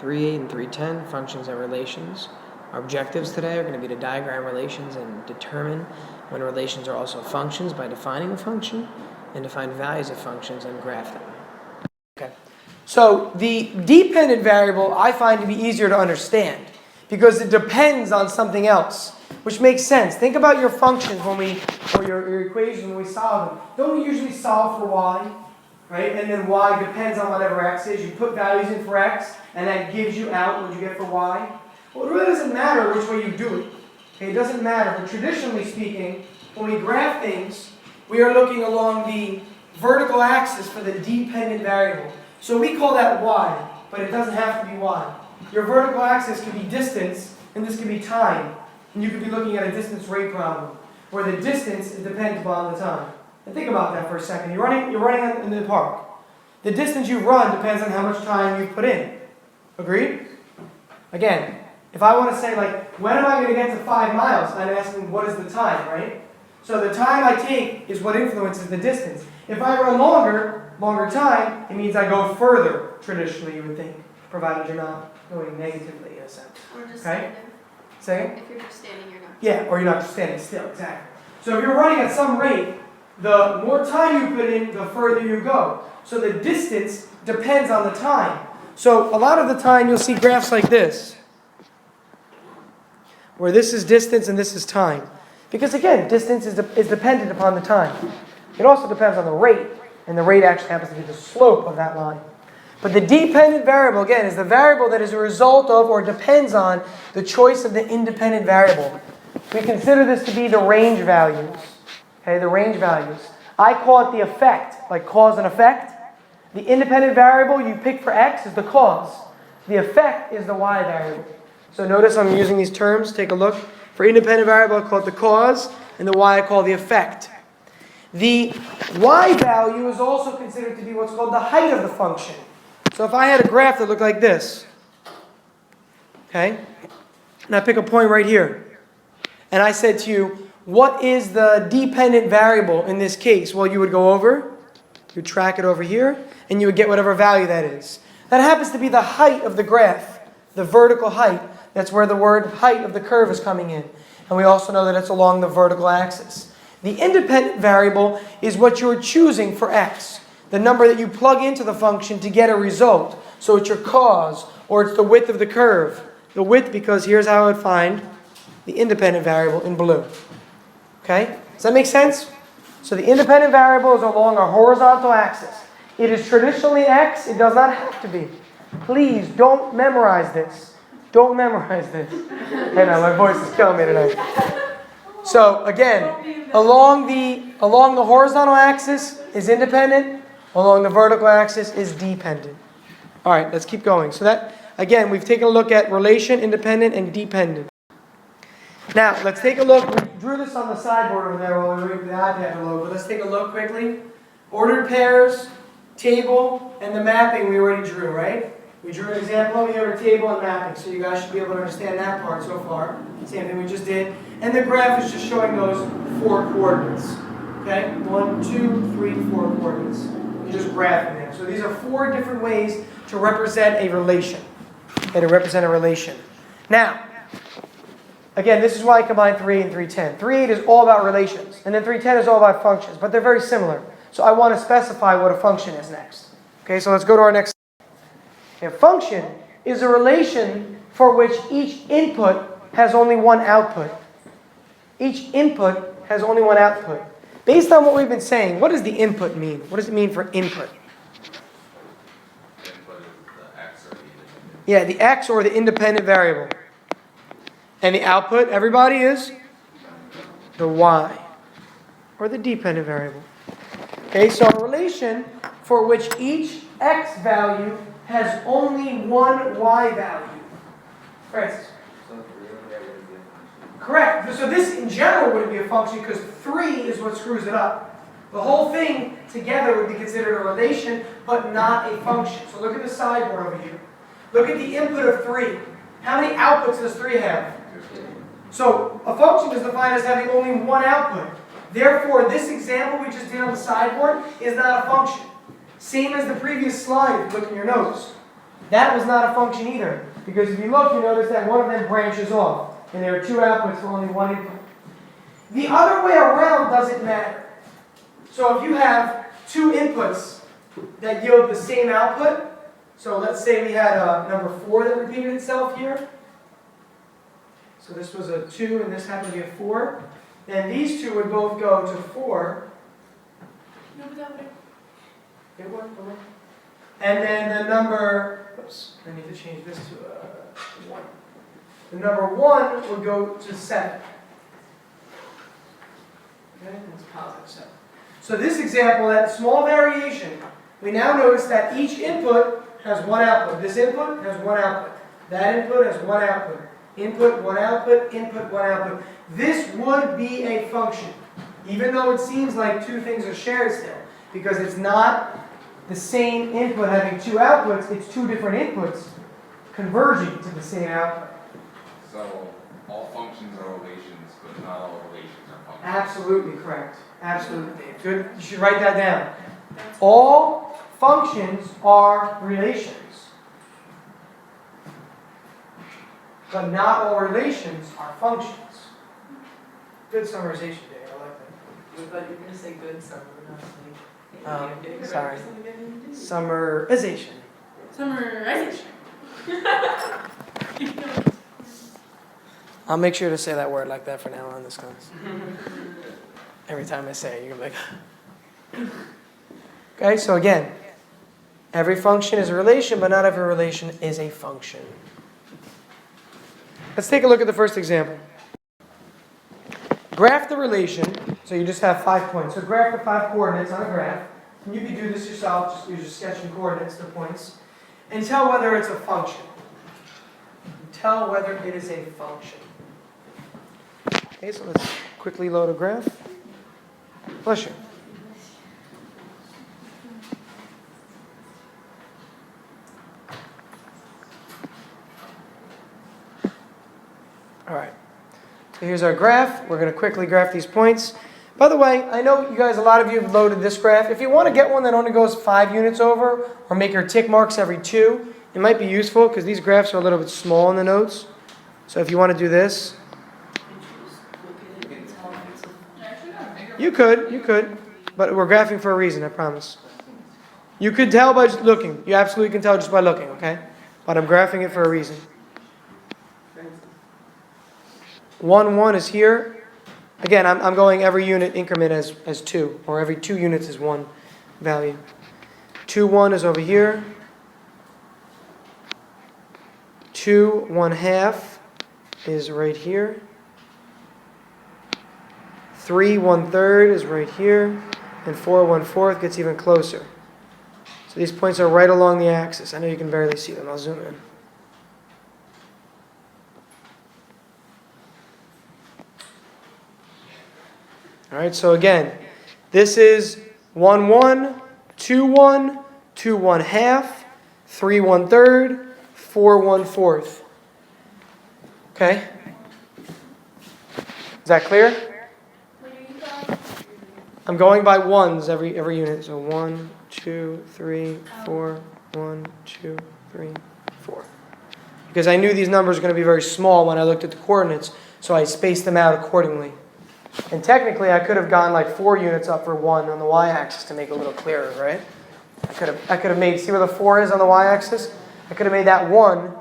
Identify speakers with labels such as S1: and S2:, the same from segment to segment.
S1: 3.8 and 3.10, functions and relations. Our objectives today are going to be to diagram relations and determine when relations are also functions by defining a function, and define values of functions and graph them.
S2: Okay. So the dependent variable I find to be easier to understand because it depends on something else, which makes sense. Think about your functions or your equations when we solve them. Don't we usually solve for y, right? And then y depends on whatever x is. You put values in for x, and that gives you out what you get for y. Well, it really doesn't matter which way you do it. Okay, it doesn't matter. But traditionally speaking, when we graph things, we are looking along the vertical axis for the dependent variable. So we call that y, but it doesn't have to be y. Your vertical axis can be distance, and this can be time. And you could be looking at a distance rate problem, where the distance is dependent upon the time. And think about that for a second. You're running in the park. The distance you run depends on how much time you put in. Agreed? Again, if I want to say, like, when am I going to get to 5 miles? I'm asking, what is the time, right? So the time I take is what influences the distance. If I run longer time, it means I go further, traditionally, you would think, provided you're not going negatively in a sense.
S3: Or just
S2: Okay?
S3: standing.
S2: Say?
S3: If you're just standing, you're not.
S2: Yeah, or you're not just standing still, exactly. So if you're running at some rate, the more time you put in, the further you go. So the distance depends on the time. So a lot of the time you'll see graphs like this, where this is distance and this is time. Because again, distance is dependent upon the time. It also depends on the rate, and the rate actually happens to be the slope of that line. But the dependent variable, again, is the variable that is a result of or depends on the choice of the independent variable. We consider this to be the range values. Okay, the range values. I call it the effect, like cause and effect. The independent variable you pick for x is the cause. The effect is the y variable. So notice I'm using these terms. Take a look. For independent variable, I call it the cause, and the y I call the effect. The y value is also considered to be what's called the height of the function. So if I had a graph that looked like this, okay, and I pick a point right here, and I said to you, what is the dependent variable in this case? Well, you would go over, you would track it over here, and you would get whatever value that is. That happens to be the height of the graph, the vertical height. That's where the word height of the curve is coming in. And we also know that it's along the vertical axis. The independent variable is what you're choosing for x, the number that you plug into the function to get a result. So it's your cause, or it's the width of the curve. The width, because here's how I would find the independent variable in blue. Okay? Does that make sense? So the independent variable is along a horizontal axis. It is traditionally x. It does not have to be. Please don't memorize this. Don't memorize this. Hey, now my voice is killing me tonight. So again, along the horizontal axis is independent. Along the vertical axis is dependent. All right, let's keep going. So that, again, we've taken a look at relation, independent, and dependent. Now, let's take a look. We drew this on the sideboard over there while we were waiting for the iPad to load, but let's take a look quickly. Ordered pairs, table, and the mapping we already drew, right? We drew an example over here of a table and mapping, so you guys should be able to understand that part so far. Same thing we just did. And the graph is just showing those 4 coordinates. Okay? 1, 2, 3, 4 coordinates. You're just graphing them. So these are 4 different ways to represent a relation. Okay, to represent a relation. Now, again, this is why I combine 3.8 and 3.10. 3.8 is all about relations, and then 3.10 is all about functions, but they're very similar. So I want to specify what a function is next. Okay, so let's go to our next. A function is a relation for which each input has only one output. Each input has only one output. Based on what we've been saying, what does the input mean? What does it mean for input?
S4: Input is the x or the independent.
S2: Yeah, the x or the independent variable. And the output, everybody, is the y or the dependent variable. Okay, so a relation for which each x value has only one y value. Francis?
S4: So 3 would be a function.
S2: Correct. So this in general wouldn't be a function because 3 is what screws it up. The whole thing together would be considered a relation, but not a function. So look at the sideboard over here. Look at the input of 3. How many outputs does 3 have? So a function is defined as having only one output. Therefore, this example we just did on the sideboard is not a function. Same as the previous slide, if you look in your notes. That was not a function either. Because if you look, you notice that one of them branches off. And there are two outputs for only one input. The other way around doesn't matter. So if you have two inputs that yield the same output, so let's say we had a number 4 that repeated itself here. So this was a 2 and this happened to be a 4. Then these two would both go to 4.
S3: No, but that would.
S2: It would, it would. And then the number, oops, I need to change this to a 1. The number 1 would go to 7. Okay, that's positive 7. So this example, that small variation, we now notice that each input has one output. This input has one output. That input has one output. Input, one output, input, one output. This would be a function, even though it seems like two things are shared still, because it's not the same input having two outputs, it's two different inputs converging to the same output.
S4: So all functions are relations, but not all relations are functions.
S2: Absolutely correct. Absolutely, Dave. Good. You should write that down. All functions are relations. But not all relations are functions. Good summarization, Dave. I like that.
S3: I thought you were going to say good summer, not like.
S2: Sorry. Summarization.
S3: Summarization.
S1: I'll make sure to say that word like that from now on this class. Every time I say it, you're going to be like...
S2: Okay, so again, every function is a relation, but not every relation is a function. Let's take a look at the first example. Graph the relation, so you just have 5 points. So graph the 5 coordinates on a graph. And you can do this yourself, just use your sketching coordinates, the points, and tell whether it's a function. Tell whether it is a function. Okay, so let's quickly load a graph. Bless you. All right. So here's our graph. We're going to quickly graph these points. By the way, I know you guys, a lot of you have loaded this graph. If you want to get one that only goes 5 units over, or make your tick marks every 2, it might be useful because these graphs are a little bit small in the notes. So if you want to do this, you could, but we're graphing for a reason, I promise. You could tell by just looking. You absolutely can tell just by looking, okay? But I'm graphing it for a reason. 1, 1 is here. Again, I'm going every unit increment as 2, or every 2 units is 1 value. 2, 1 is over here. 2, 1/2 is right here. 3, 1/3 is right here. And 4, 1/4 gets even closer. So these points are right along the axis. I know you can barely see them. I'll zoom in. All right, so again, this is 1, 1, 2, 1, 2, 1/2, 3, 1/3, 4, 1/4. Okay? Is that clear? I'm going by ones every unit. So 1, 2, 3, 4, 1, 2, 3, 4. Because I knew these numbers were going to be very small when I looked at the coordinates, so I spaced them out accordingly. And technically, I could have gone like 4 units up for 1 on the y-axis to make it a little clearer, right? I could have made, see where the 4 is on the y-axis? I could have made that 1,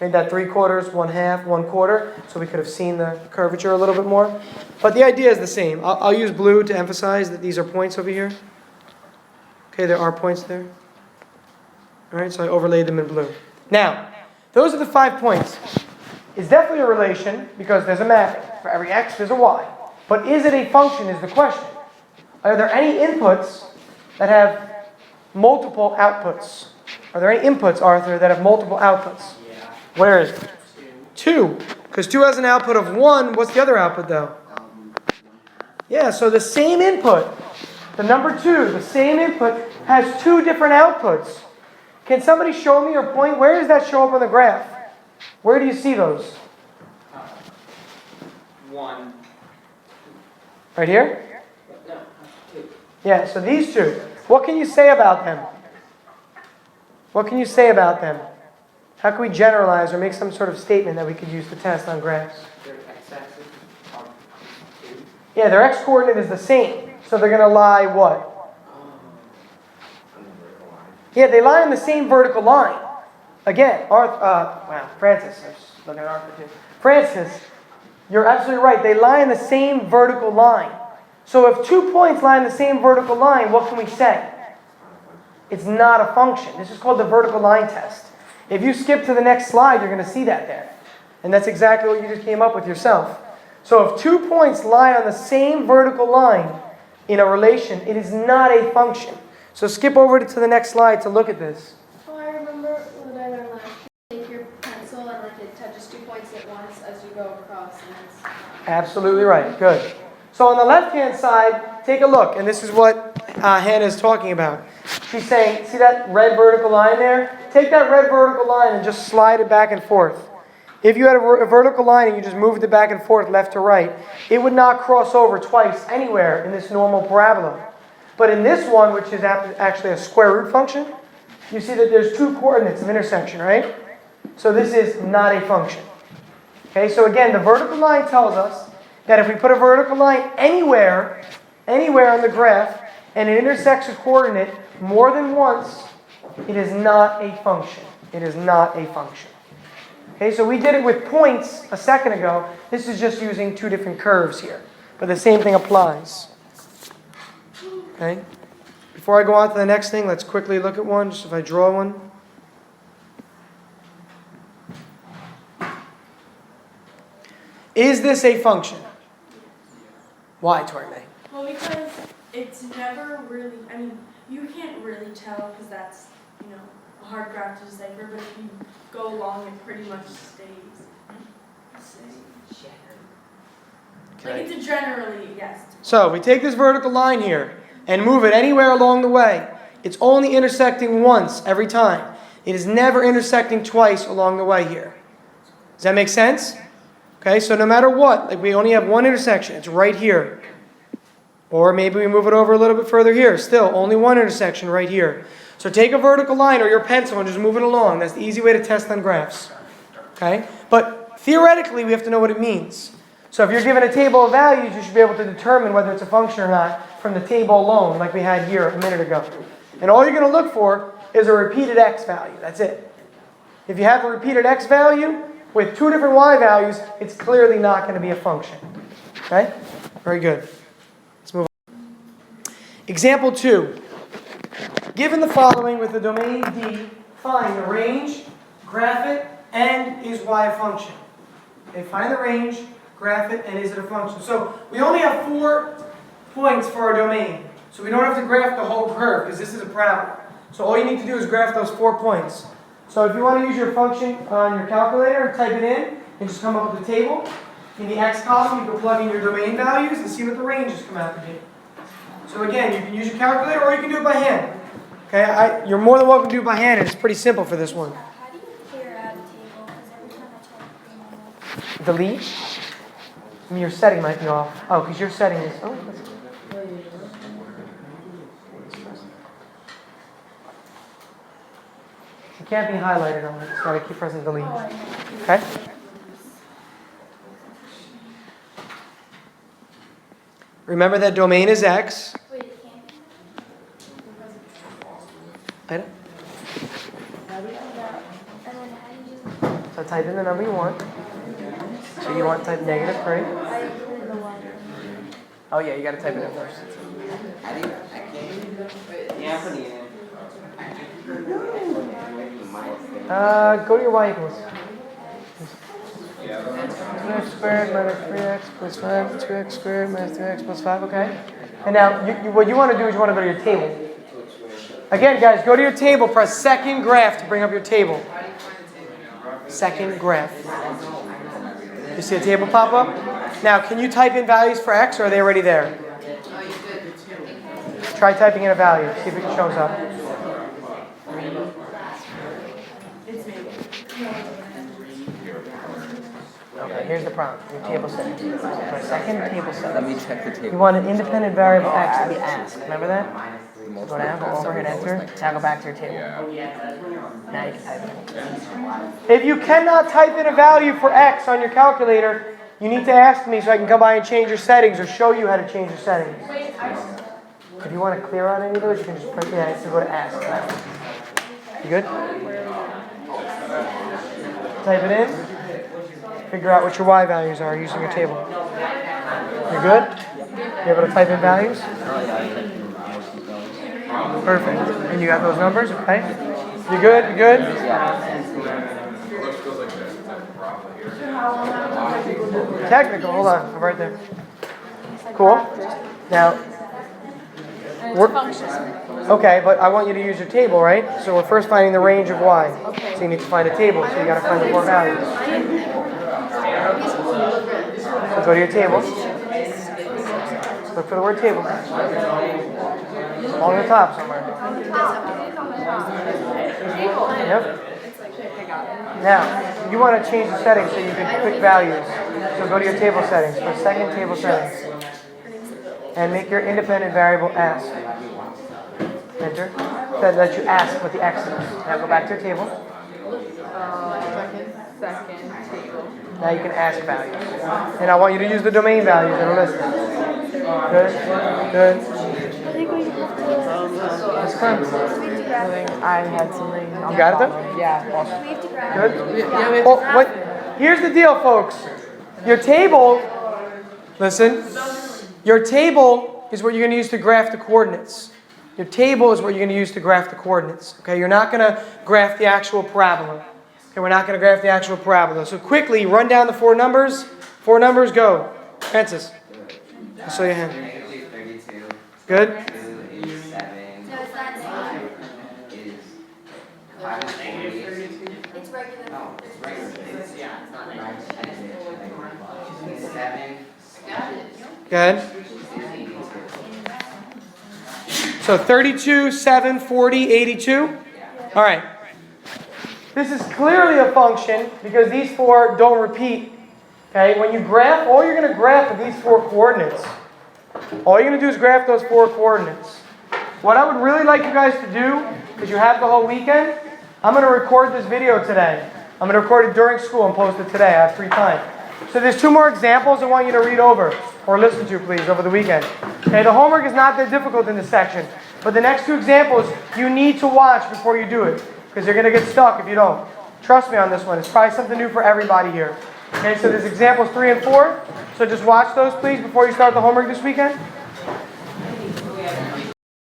S2: made that 3/4, 1/2, 1/4, so we could have seen the curvature a little bit more. But the idea is the same. I'll use blue to emphasize that these are points over here. Okay, there are points there. All right, so I overlaid them in blue. Now, those are the 5 points. It's definitely a relation because there's a mapping. For every x, there's a y. But is it a function is the question. Are there any inputs that have multiple outputs? Are there any inputs, Arthur, that have multiple outputs?
S1: Yeah.
S2: Where is it? 2. Because 2 has an output of 1. What's the other output, though? Yeah, so the same input, the number 2, the same input has 2 different outputs. Can somebody show me or point? Where does that show up on the graph? Where do you see those?
S1: 1.
S2: Right here?
S1: No, 2.
S2: Yeah, so these 2. What can you say about them? What can you say about them? How can we generalize or make some sort of statement that we could use to test on graphs?
S3: Their x-axis are 2.
S2: Yeah, their x-coordinate is the same. So they're going to lie what?
S3: On the vertical line.
S2: Yeah, they lie on the same vertical line. Again, Francis. I was looking at Arthur too. Francis, you're absolutely right. They lie on the same vertical line. So if 2 points lie on the same vertical line, what can we say? It's not a function. This is called the vertical line test. If you skip to the next slide, you're going to see that there. And that's exactly what you just came up with yourself. So if 2 points lie on the same vertical line in a relation, it is not a function. So skip over to the next slide to look at this.
S5: Oh, I remember what I learned last year. Take your pencil and it touches 2 points at once as you go across. And it's
S2: Absolutely right. Good. So on the left-hand side, take a look. And this is what Hannah is talking about. She's saying, see that red vertical line there? Take that red vertical line and just slide it back and forth. If you had a vertical line and you just moved it back and forth left to right, it would not cross over twice anywhere in this normal parabola. But in this one, which is actually a square root function, you see that there's 2 coordinates of intersection, right? So this is not a function. Okay, so again, the vertical line tells us that if we put a vertical line anywhere on the graph, and it intersects a coordinate more than once, it is not a function. It is not a function. Okay, so we did it with points a second ago. This is just using 2 different curves here. But the same thing applies. Okay? Before I go on to the next thing, let's quickly look at one, just if I draw one. Is this a function? Why, Tori May?
S6: Well, because it's never really, I mean, you can't really tell because that's, a hard graph to decipher, but if you go along, it pretty much stays the same. Like, it's a generally, yes.
S2: So, we take this vertical line here and move it anywhere along the way. It's only intersecting once every time. It is never intersecting twice along the way here. Does that make sense? Okay, so no matter what, like we only have one intersection. It's right here. Or maybe we move it over a little bit further here. Still, only one intersection right here. So take a vertical line or your pencil and just move it along. That's the easy way to test on graphs. Okay? But theoretically, we have to know what it means. So if you're given a table of values, you should be able to determine whether it's a function or not from the table alone, like we had here a minute ago. And all you're going to look for is a repeated x value. That's it. If you have a repeated x value with 2 different y values, it's clearly not going to be a function. Okay? Very good. Let's move on. Example 2. Given the following with the domain D, find the range, graph it, and is y a function. Okay, find the range, graph it, and is it a function. So we only have 4 points for our domain. So we don't have to graph the whole curve because this is a parabola. So all you need to do is graph those 4 points. So if you want to use your function on your calculator and type it in and just come up with a table, in the x column you can plug in your domain values and see what the ranges come out to be. So again, you can use your calculator or you can do it by hand. Okay, you're more than welcome to do it by hand, and it's pretty simple for this one.
S5: how do you clear out a table? Because every time I try to clean it
S2: Delete. I mean, your setting might be off. Oh, because your setting is. Oh, that's it can't be highlighted on it, so I keep pressing delete. Okay? Remember that domain is x.
S5: Wait, it can't be.
S2: Right?
S5: And then how do you
S2: So type in the number you want. So you want to type -3.
S5: I include the one.
S2: Oh yeah, you got to type it in first.
S3: Yeah, for the end.
S2: Go to your y equals. 2x squared minus 3x plus 5, 2x squared minus 3x plus 5, okay? And now, what you want to do is you want to go to your table. Again, guys, go to your table, press second graph to bring up your table. Second graph. You see a table pop up? Now, can you type in values for x, or are they already there? Try typing in a value, see if it shows up. Okay, here's the problem. Your table setting. For a second, table setting.
S3: Let me check the table.
S2: You want an independent variable x to be asked. Remember that?
S4: most
S2: Go down, go
S4: likely
S2: over, hit
S4: that's the
S2: enter.
S4: lowest
S2: Now go back to your table.
S4: Yeah.
S2: Now you can type it in. If you cannot type in a value for X on your calculator, you need to ask me so I can come by and change your settings or show you how to change your settings. If you want to clear out any of those, you can just press to go to ask. You good? Type it in. Figure out what your Y values are using your table. You good? You able to type in values? Perfect. And you got those numbers, okay? You good? You good? Technical, hold on, I'm right there. Cool. Now, okay, but I want you to use your table, right? So we're first finding the range of Y. So you need to find a table, so you gotta find the 4 values. So go to your table. Look for the word table. On the top somewhere. Yep. Now, you want to change the settings so you can click values. So go to your table settings. Go second table settings. And make your independent variable ask. Enter. That lets you ask what the X is. Now go back to your table.
S3: Second table.
S2: Now you can ask values. And I want you to use the domain values that are listed. Good? Good.
S5: I think we have to.
S2: That's fine.
S3: I had something.
S2: You got it though?
S3: Yeah.
S2: Awesome.
S5: We have to grab.
S2: Good?
S3: Yeah, we have
S2: Well, here's the deal, folks. Your table, listen, your table is what you're going to use to graph the coordinates. Your table is what you're going to use to graph the coordinates. Okay, you're not going to graph the actual parabola. Okay, we're not going to graph the actual parabola. So quickly, run down the 4 numbers. 4 numbers, go. Francis. I'll show you a hand.
S7: 32.
S2: Good?
S7: 2 is 7.
S5: No, it's not.
S7: 5 is 5 is 40.
S5: It's regular.
S7: No, it's regular. It's not 9. 7
S2: Good.
S7: is 82.
S2: So 32, 7, 40, 82. All right. This is clearly a function because these 4 don't repeat. Okay, when you graph, all you're going to graph are these 4 coordinates. All you're going to do is graph those 4 coordinates. What I would really like you guys to do, because you have the whole weekend, I'm going to record this video today. I'm going to record it during school and post it today. I have free time. So there's 2 more examples I want you to read over, or listen to, please, over the weekend. Okay, the homework is not that difficult in this section, but the next 2 examples you need to watch before you do it, because you're going to get stuck if you don't. Trust me on this one. It's probably something new for everybody here. Okay, so there's examples 3 and 4. So just watch those, please, before you start the homework this weekend.